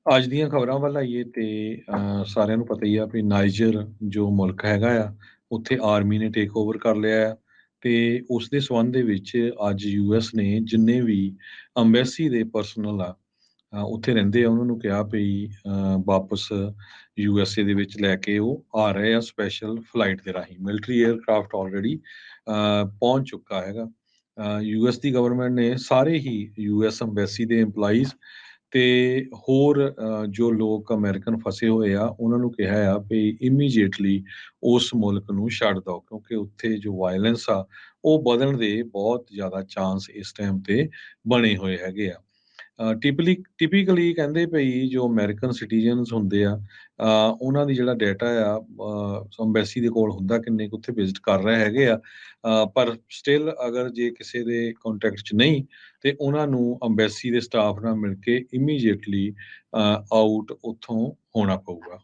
ਅੱਜ ਦੀਆਂ ਖਬਰਾਂ ਵੱਲ ਆਈਏ ਤੇ ਸਾਰਿਆਂ ਨੂੰ ਪਤਾ ਹੀ ਆ ਵੀ ਨਾਈਜਰ ਜੋ ਮੁਲਕ ਹੈਗਾ ਆ, ਉੱਥੇ ਆਰਮੀ ਨੇ ਟੇਕ ਓਵਰ ਕਰ ਲਿਆ ਆ ਤੇ ਉਸ ਦੇ ਸੰਬੰਧ ਦੇ ਵਿੱਚ ਅੱਜ ਯੂਐਸ ਨੇ ਜਿੰਨੇ ਵੀ ਅੰਬੈਸੀ ਦੇ ਪਰਸਨਲ ਆ ਉੱਥੇ ਰਹਿੰਦੇ ਆ ਉਹਨਾਂ ਨੂੰ ਕਿਹਾ ਵੀ ਵਾਪਸ ਯੂਐਸਏ ਦੇ ਵਿੱਚ ਲੈ ਕੇ ਉਹ ਆ ਰਹੇ ਆ ਸਪੈਸ਼ਲ ਫਲਾਈਟ ਦੇ ਰਾਹੀਂ ਮਿਲਟਰੀ 에ਅਰਕ੍ਰਾਫਟ ਆਲਰੇਡੀ ਪਹੁੰਚ ਚੁੱਕਾ ਹੈਗਾ। ਯੂਐਸ ਦੀ ਗਵਰਨਮੈਂਟ ਨੇ ਸਾਰੇ ਹੀ ਯੂਐਸ ਅੰਬੈਸੀ ਦੇ EMPLOYEES ਤੇ ਹੋਰ ਜੋ ਲੋਕ ਅਮਰੀਕਨ ਫਸੇ ਹੋਏ ਆ ਉਹਨਾਂ ਨੂੰ ਕਿਹਾ ਆ ਵੀ ਇਮੀਡੀਏਟਲੀ ਉਸ ਮੁਲਕ ਨੂੰ ਛੱਡ ਦਿਓ ਕਿਉਂਕਿ ਉੱਥੇ ਜੋ ਵਾਇਲੈਂਸ ਆ ਉਹ ਵਧਣ ਦੇ ਬਹੁਤ ਜ਼ਿਆਦਾ ਚਾਂਸ ਇਸ ਟਾਈਮ ਤੇ ਬਣੇ ਹੋਏ ਹੈਗੇ ਆ। ਟਿਪੀਕਲੀ ਕਹਿੰਦੇ ਪਈ ਜੋ ਅਮਰੀਕਨ ਸਿਟੀਜ਼ਨਸ ਹੁੰਦੇ ਆ ਉਹਨਾਂ ਦੀ ਜਿਹੜਾ ਡਾਟਾ ਆ ਅੰਬੈਸੀ ਦੇ ਕੋਲ ਹੁੰਦਾ ਕਿੰਨੇ ਕੁ ਉੱਥੇ ਵਿਜ਼ਿਟ ਕਰ ਰਹੇ ਹੈਗੇ ਆ ਪਰ ਸਟਿਲ ਅਗਰ ਜੇ ਕਿਸੇ ਦੇ ਕੰਟੈਕਟ 'ਚ ਨਹੀਂ ਤੇ ਉਹਨਾਂ ਨੂੰ ਅੰਬੈਸੀ ਦੇ ਸਟਾਫ ਨਾਲ ਮਿਲ ਕੇ ਇਮੀਡੀਏਟਲੀ ਆਊਟ ਉੱਥੋਂ ਹੋਣਾ ਪਊਗਾ।